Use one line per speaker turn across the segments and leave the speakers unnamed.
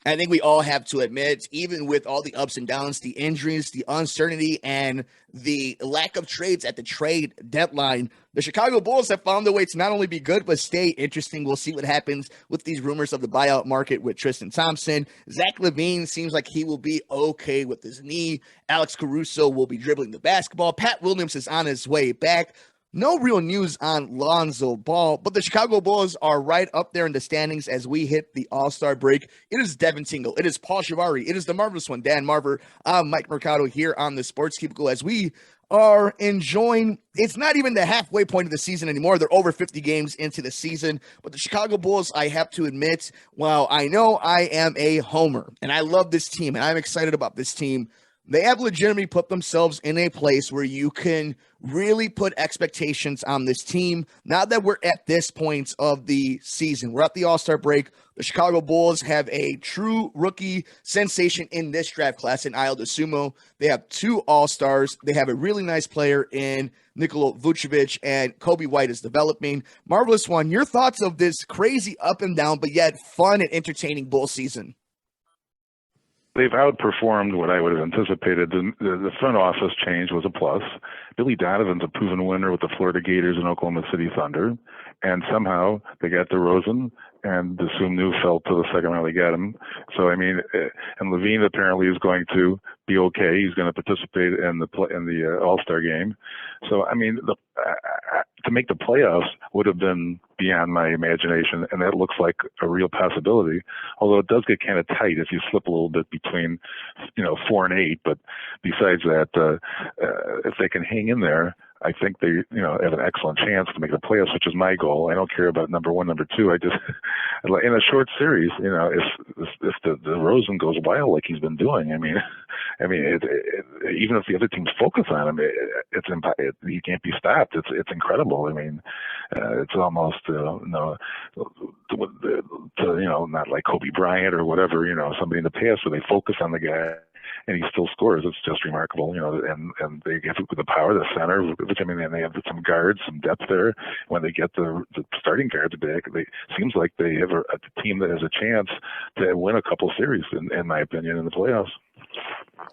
I think we all have to admit, even with all the ups and downs, the injuries, the uncertainty, and the lack of trades at the trade deadline, the Chicago Bulls have found a way to not only be good, but stay interesting. We'll see what happens with these rumors of the buyout market with Tristan Thompson. Zach LaVine seems like he will be okay with his knee. Alex Caruso will be dribbling the basketball. Pat Williams is on his way back. No real news on Lonzo Ball, but the Chicago Bulls are right up there in the standings as we hit the All-Star break. It is Devin Tingle. It is Paul Chivari. It is the marvelous one, Dan Marver. I'm Mike Mercado here on the Sports Cubicle as we are enjoying, it's not even the halfway point of the season anymore. They're over 50 games into the season, but the Chicago Bulls, I have to admit, while I know I am a homer and I love this team and I'm excited about this team, they have legitimately put themselves in a place where you can really put expectations on this team. Now that we're at this point of the season, we're at the All-Star break. The Chicago Bulls have a true rookie sensation in this draft class in Ayo Dosunmu. They have 2 All-Stars. They have a really nice player in Nikola Vucevic, and Kobe White is developing. Marvelous one, your thoughts of this crazy up and down, but yet fun and entertaining Bull season?
They've outperformed what I would have anticipated. The front office change was a plus. Billy Donovan's a proven winner with the Florida Gators and Oklahoma City Thunder. And somehow they got DeRozan, and Dosunmu fell to the second round. They got him. So, I mean, and LaVine apparently is going to be okay. He's going to participate in the All-Star game. So, I mean, to make the playoffs would have been beyond my imagination, and that looks like a real possibility. Although it does get kind of tight if you slip a little bit between, 4 and 8. But besides that, if they can hang in there, I think they, have an excellent chance to make the playoffs, which is my goal. I don't care about number 1, number 2. I just, in a short series, if the Rosen goes wild like he's been doing, even if the other teams focus on him, he can't be stopped. It's incredible. I mean, it's almost, not like Kobe Bryant or whatever, somebody in the past where they focus on the guy and he still scores. It's just remarkable, and they get the power, the center, which, and they have some guards, some depth there. When they get the starting guards back, seems like they have a team that has a chance to win a couple series, in my opinion, in the playoffs.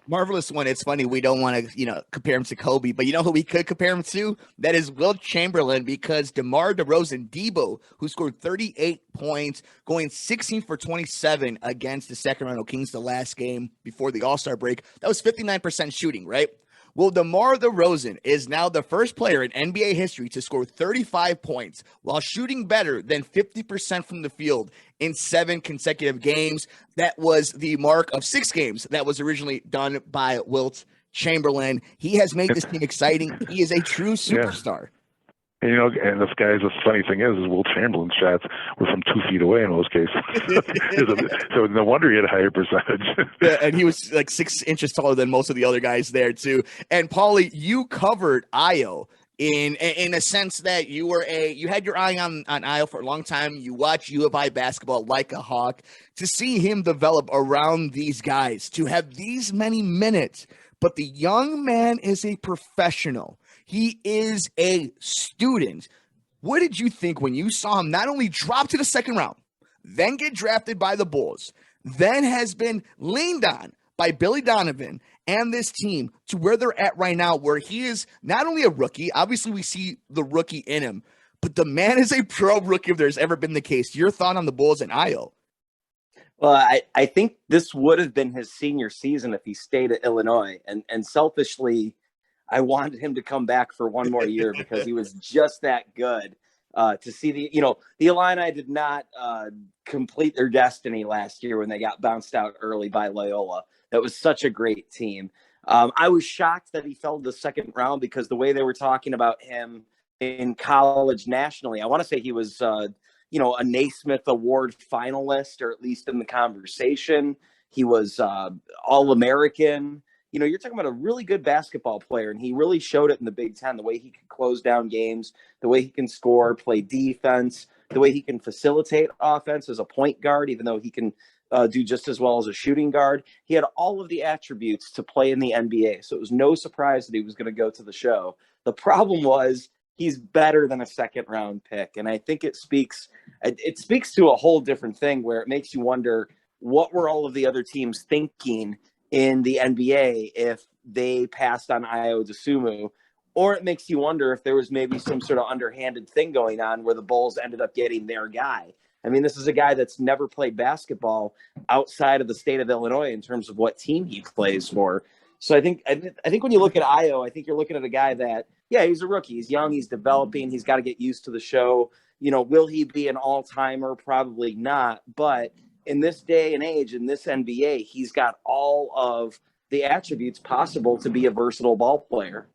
Marvelous one. It's funny, we don't want to, compare him to Kobe, but you know who we could compare him to? That is Wilt Chamberlain, because DeMar DeRozan, Debo, who scored 38 points, going 16 for 27 against the Sacramento Kings the last game before the All-Star break. That was 59% shooting, right? Well, DeMar DeRozan is now the first player in NBA history to score 35 points while shooting better than 50% from the field in 7 consecutive games. That was the mark of 6 games that was originally done by Wilt Chamberlain. He has made this team exciting. He is a true superstar.
Yeah. And this guy's, the funny thing is Wilt Chamberlain's shots were from 2 feet away in most cases. So no wonder he had a higher percentage.
Yeah, and he was like 6 inches taller than most of the other guys there too. And Paulie, you covered Ayo in a sense that you had your eye on Ayo for a long time. You watch U of I basketball like a hawk. To see him develop around these guys, to have these many minutes, but the young man is a professional. He is a student. What did you think when you saw him not only drop to the second round, then get drafted by the Bulls, then has been leaned on by Billy Donovan and this team to where they're at right now, where he is not only a rookie, obviously we see the rookie in him, but the man is a pro rookie if there's ever been the case. Your thought on the Bulls and Ayo?
Well, I think this would have been his senior season if he stayed at Illinois. And selfishly, I wanted him to come back for one more year because he was just that good. To see the Illini did not complete their destiny last year when they got bounced out early by Loyola. That was such a great team. I was shocked that he fell to the second round because the way they were talking about him in college nationally, I want to say he was, a Naismith Award finalist, or at least in the conversation. He was All-American. You're talking about a really good basketball player, and he really showed it in the Big Ten, the way he can close down games, the way he can score, play defense, the way he can facilitate offense as a point guard, even though he can do just as well as a shooting guard. He had all of the attributes to play in the NBA, so it was no surprise that he was going to go to the show. The problem was he's better than a second-round pick, and I think it speaks to a whole different thing where it makes you wonder, what were all of the other teams thinking in the NBA if they passed on Ayo Dosunmu? Or it makes you wonder if there was maybe some sort of underhanded thing going on where the Bulls ended up getting their guy. I mean, this is a guy that's never played basketball outside of the state of Illinois in terms of what team he plays for. So I think when you look at Ayo, I think you're looking at a guy that, yeah, he's a rookie. He's young. He's developing. He's got to get used to the show. You know, will he be an all-timer? Probably not. But in this day and age, in this NBA, he's got all of the attributes possible to be a versatile ball player.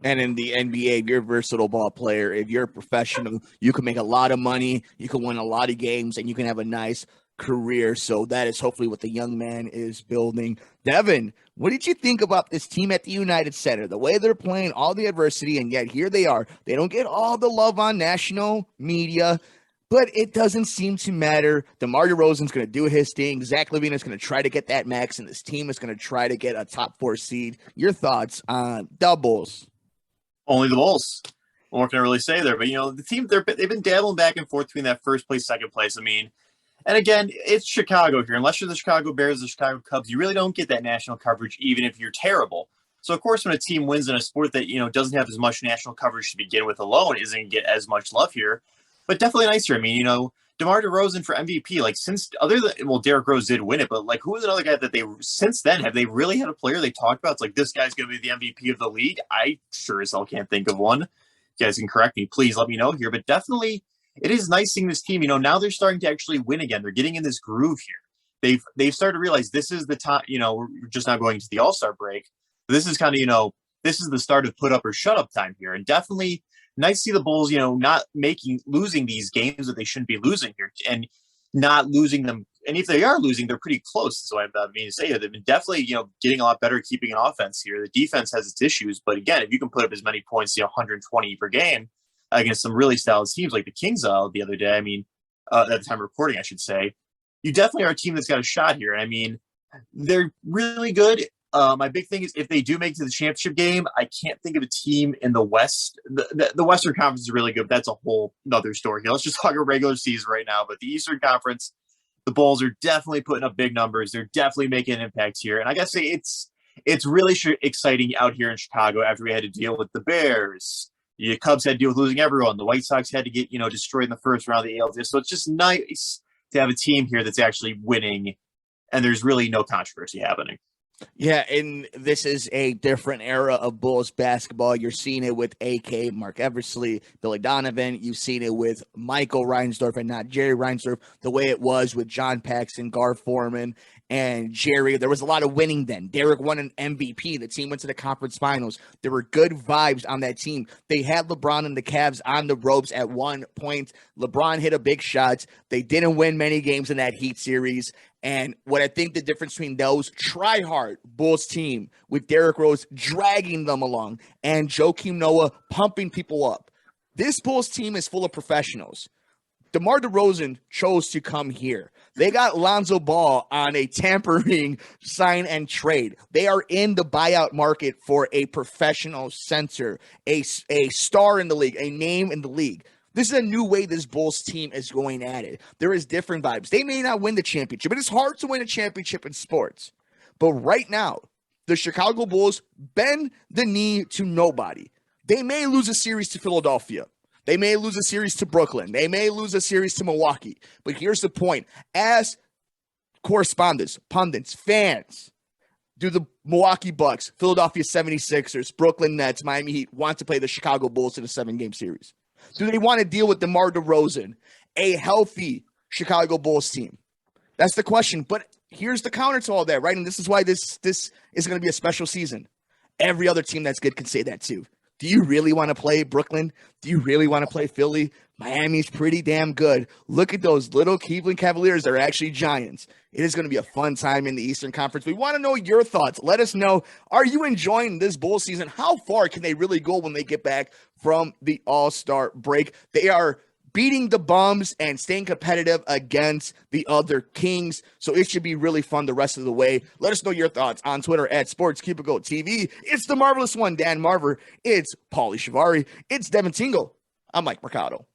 And in the NBA, if you're a versatile ball player, if you're a professional, you can make a lot of money, you can win a lot of games, and you can have a nice career. So that is hopefully what the young man is building. Devin, what did you think about this team at the United Center? The way they're playing, all the adversity, and yet here they are. They don't get all the love on national media, but it doesn't seem to matter. DeMar DeRozan's going to do his thing. Zach LaVine is going to try to get that max, and this team is going to try to get a top 4 seed. Your thoughts on the Bulls?
Only the Bulls. What can I really say there? But, the team, they've been dabbling back and forth between that first place, second place. I mean, and again, it's Chicago here. Unless you're the Chicago Bears, the Chicago Cubs, you really don't get that national coverage, even if you're terrible. So, of course, when a team wins in a sport that, doesn't have as much national coverage to begin with alone, isn't going to get as much love here. But definitely nicer. I mean, DeMar DeRozan for MVP, since Derrick Rose did win it, but who was another guy that since then, have they really had a player they talked about? It's this guy's going to be the MVP of the league. I sure as hell can't think of one. You guys can correct me. Please let me know here. But definitely, it is nice seeing this team. Now they're starting to actually win again. They're getting in this groove here. They've started to realize this is the time, we're just not going to the All-Star break. This is kind of, this is the start of put up or shut up time here. And definitely, nice to see the Bulls, not losing these games that they shouldn't be losing here and not losing them. And if they are losing, they're pretty close. So I mean to say they've been definitely, getting a lot better at keeping an offense here. The defense has its issues, but again, if you can put up as many points, 120 per game against some really solid teams like the Kings the other day, I mean, at the time of recording, I should say, you definitely are a team that's got a shot here. And I mean, they're really good. My big thing is if they do make it to the championship game, I can't think of a team in the West. The Western Conference is really good, but that's a whole other story here. Let's just talk a regular season right now. But the Eastern Conference, the Bulls are definitely putting up big numbers. They're definitely making an impact here. And I gotta say, it's really exciting out here in Chicago after we had to deal with the Bears. The Cubs had to deal with losing everyone. The White Sox had to get, destroyed in the first round of the ALDS. So it's just nice to have a team here that's actually winning, and there's really no controversy happening.
Yeah, and this is a different era of Bulls basketball. You're seeing it with AK, Mark Eversley, Billy Donovan. You've seen it with Michael Reinsdorf and not Jerry Reinsdorf, the way it was with John Paxson, Gar Forman, and Jerry. There was a lot of winning then. Derek won an MVP. The team went to the conference finals. There were good vibes on that team. They had LeBron and the Cavs on the ropes at one point. LeBron hit a big shot. They didn't win many games in that Heat series. And what I think the difference between those try-hard Bulls team with Derrick Rose dragging them along and Joakim Noah pumping people up, this Bulls team is full of professionals. DeMar DeRozan chose to come here. They got Lonzo Ball on a tampering sign and trade. They are in the buyout market for a professional center, a star in the league, a name in the league. This is a new way this Bulls team is going at it. There is different vibes. They may not win the championship. It is hard to win a championship in sports. But right now, the Chicago Bulls bend the knee to nobody. They may lose a series to Philadelphia. They may lose a series to Brooklyn. They may lose a series to Milwaukee. But here's the point. As correspondents, pundits, fans, do the Milwaukee Bucks, Philadelphia 76ers, Brooklyn Nets, Miami Heat want to play the Chicago Bulls in a 7-game series? Do they want to deal with DeMar DeRozan, a healthy Chicago Bulls team? That's the question. But here's the counter to all that, right? And this is why this is going to be a special season. Every other team that's good can say that too. Do you really want to play Brooklyn? Do you really want to play Philly? Miami's pretty damn good. Look at those little Cleveland Cavaliers. They're actually giants. It is going to be a fun time in the Eastern Conference. We want to know your thoughts. Let us know. Are you enjoying this Bull season? How far can they really go when they get back from the All-Star break? They are beating the bums and staying competitive against the other Kings. So it should be really fun the rest of the way. Let us know your thoughts on Twitter at Sports Cubicle TV. It's the marvelous one, Dan Marver. It's Paulie Chivari. It's Devin Tingle. I'm Mike Mercado.